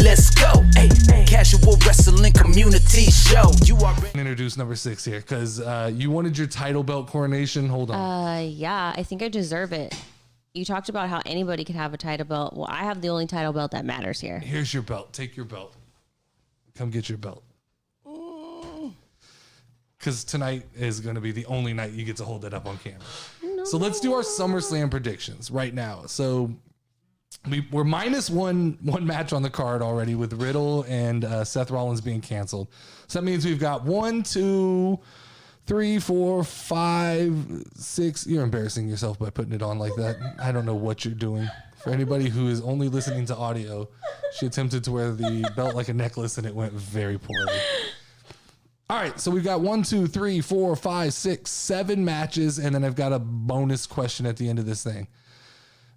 let's go. Hey, casual wrestling community show. You already introduce number 6 here because you wanted your title belt coronation. Hold on. Yeah, I think I deserve it. You talked about how anybody could have a title belt. Well, I have the only title belt that matters here. Here's your belt. Take your belt. Come get your belt. Because tonight is going to be the only night you get to hold it up on camera. No. So let's do our SummerSlam predictions right now. So we're minus one match on the card already with Riddle and Seth Rollins being canceled. So that means we've got 1, 2, 3, 4, 5, 6. You're embarrassing yourself by putting it on like that. I don't know what you're doing. For anybody who is only listening to audio, she attempted to wear the belt like a necklace and it went very poorly. All right, so we've got 1, 2, 3, 4, 5, 6, 7 matches, and then I've got a bonus question at the end of this thing.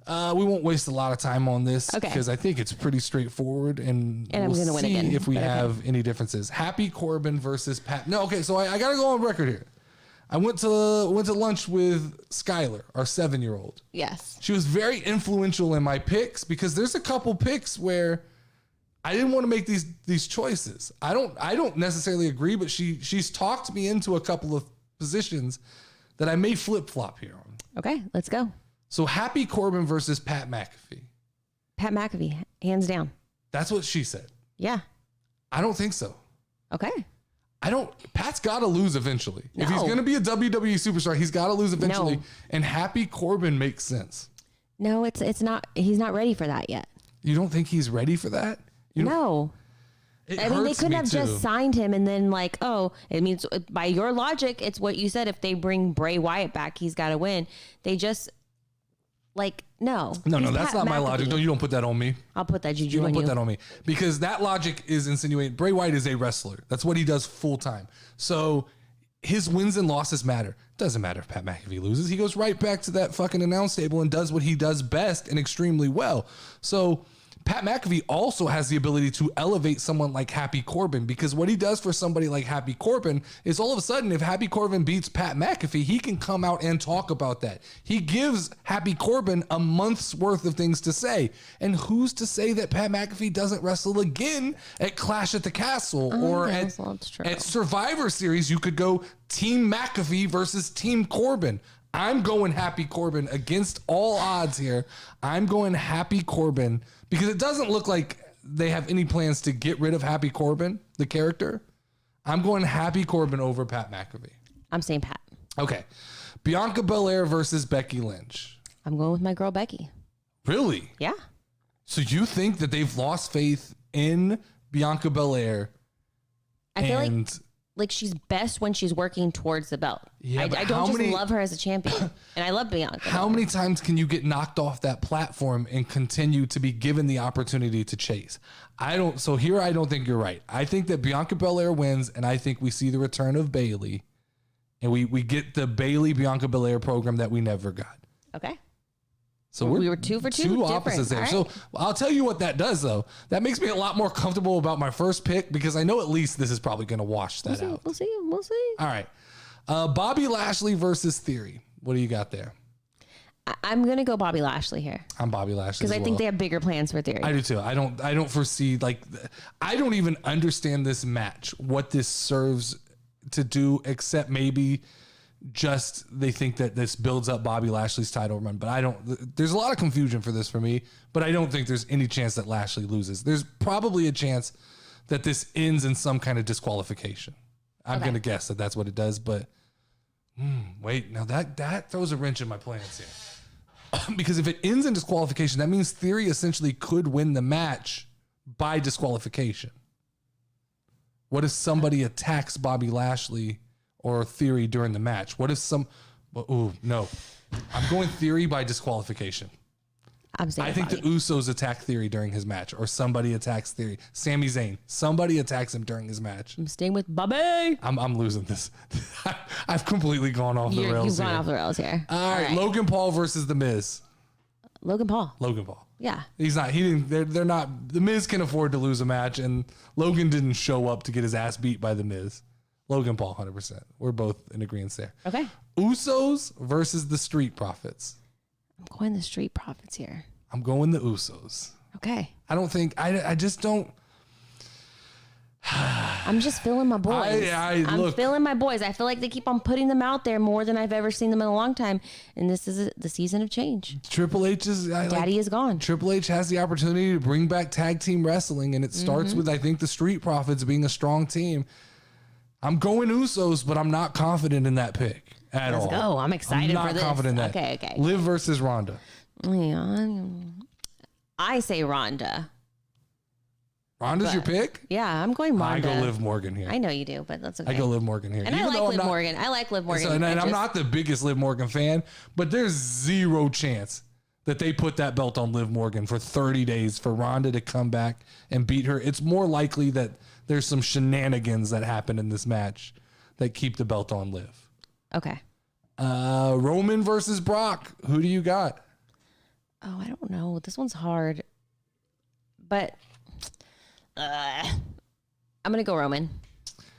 We won't waste a lot of time on this because I think it's pretty straightforward, and I'm going to win again. If we have any differences. Happy Corbin versus Pat. No, okay, so I got to go on record here. I went to lunch with Skylar, our 7-year-old. Yes. She was very influential in my picks because there's a couple picks where I didn't want to make these choices. I don't necessarily agree, but she's talked me into a couple of positions that I may flip-flop here on. Okay, let's go. So Happy Corbin versus Pat McAfee. Pat McAfee, hands down. That's what she said. Yeah. I don't think so. Okay. Pat's got to lose eventually. No. If he's going to be a WWE superstar, he's got to lose eventually. No. And Happy Corbin makes sense. No, it's not. He's not ready for that yet. You don't think he's ready for that? No. I mean, they couldn't have just signed him and then it means by your logic, it's what you said. If they bring Bray Wyatt back, he's got to win. They just no. No, that's not my logic. No, you don't put that on me. I'll put that juju you on don't you. put that on me because that logic is insinuating Bray Wyatt is a wrestler. That's what he does full time. So his wins and losses matter. Doesn't matter if Pat McAfee loses. He goes right back to that fucking announce table and does what he does best and extremely well. So Pat McAfee also has the ability to elevate someone like Happy Corbin because what he does for somebody like Happy Corbin is all of a sudden, if Happy Corbin beats Pat McAfee, he can come out and talk about that. He gives Happy Corbin a month's worth of things to say. And who's to say that Pat McAfee doesn't wrestle again at Clash at the Castle or at Survivor Series? You could go Team McAfee versus Team Corbin. I'm going Happy Corbin against all odds here. I'm going Happy Corbin because it doesn't look like they have any plans to get rid of Happy Corbin, the character. I'm going Happy Corbin over Pat McAfee. I'm saying Pat. Okay. Bianca Belair versus Becky Lynch. I'm going with my girl Becky. Really? Yeah. So you think that they've lost faith in Bianca Belair? I feel like she's best when she's working towards the belt. Yeah, I don't just love her as a champion. And I love Bianca. How many times can you get knocked off that platform and continue to be given the opportunity to chase? So here I don't think you're right. I think that Bianca Belair wins, and I think we see the return of Bayley, and we get the Bayley Bianca Belair program that we never got. Okay. So we were 2 for 2. Two opposites there. Right. So I'll tell you what that does, though. That makes me a lot more comfortable about my first pick because I know at least this is probably going to wash that out. We'll see. All right. Bobby Lashley versus Theory. What do you got there? I'm going to go Bobby Lashley here. I'm Bobby Lashley because I think they have bigger plans for Theory. I do too. I don't foresee I don't even understand this match, what this serves to do, except maybe just they think that this builds up Bobby Lashley's title run, but there's a lot of confusion for this for me, but I don't think there's any chance that Lashley loses. There's probably a chance that this ends in some kind of disqualification. I'm going to guess that that's what it does, but wait, now that throws a wrench in my plans here. Because if it ends in disqualification, that means Theory essentially could win the match by disqualification. What if somebody attacks Bobby Lashley or Theory during the match? What if no. I'm going Theory by disqualification. I'm saying I think Bobby. the Usos attack Theory during his match, or somebody attacks Theory. Sami Zayn. Somebody attacks him during his match. I'm staying with Bobby. I'm losing this. I've completely gone off the rails. You've gone off the rails here. All right. Logan Paul versus The Miz. Logan Paul. Yeah. He's not. They're not. The Miz can afford to lose a match, and Logan didn't show up to get his ass beat by The Miz. Logan Paul, 100%. We're both in agreement there. Okay. Usos versus the Street Profits. I'm going the Street Profits here. I'm going the Usos. Okay. I don't think, I just don't. I'm just feeling my boys. I'm feeling my boys. I feel like they keep on putting them out there more than I've ever seen them in a long time. And this is the season of change. Triple H is... Daddy is gone. Triple H has the opportunity to bring back tag team wrestling, and it starts with, I think, the Street Profits being a strong team. I'm going Usos, but I'm not confident in that pick at all. Let's go. I'm excited for this. I'm not confident in that. Okay. Liv versus Ronda. Yeah, I say Ronda. Ronda's your pick? Yeah, I'm going Ronda. I go Liv Morgan here. I know you do, but that's okay. I go Liv Morgan here. And I like Liv Morgan. I like Liv Morgan. So, and I'm not the biggest Liv Morgan fan, but there's zero chance that they put that belt on Liv Morgan for 30 days for Ronda to come back and beat her. It's more likely that there's some shenanigans that happen in this match that keep the belt on Liv. Okay. Roman versus Brock. Who do you got? Oh, I don't know. This one's hard. But... I'm gonna go Roman.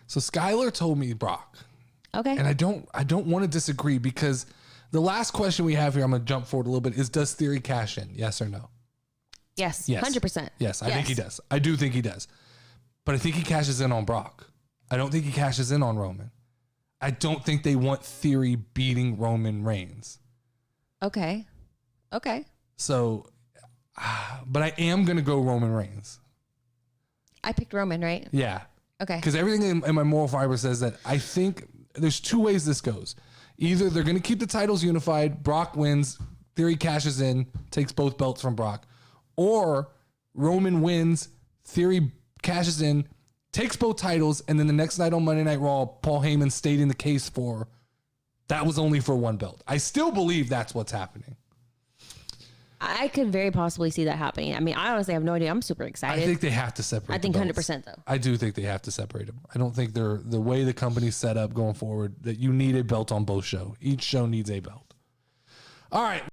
So Skylar told me Brock. Okay. And I don't want to disagree because the last question we have here, I'm gonna jump forward a little bit, is does Theory cash in? Yes or no? Yes. 100%. Yes, I think he does. I do think he does. But I think he cashes in on Brock. I don't think he cashes in on Roman. I don't think they want Theory beating Roman Reigns. Okay. So, but I am gonna go Roman Reigns. I picked Roman, right? Yeah. Okay. Because everything in my moral fiber says that I think there's two ways this goes. Either they're going to keep the titles unified, Brock wins, Theory cashes in, takes both belts from Brock, or Roman wins, Theory cashes in, takes both titles, and then the next night on Monday Night Raw, Paul Heyman stating the case for that was only for one belt. I still believe that's what's happening. I could very possibly see that happening. I mean, I honestly have no idea. I'm super excited. I think they have to separate. I think 100% though. I do think they have to separate them. I don't think they're the way the company's set up going forward that you need a belt on both shows. Each show needs a belt. All right.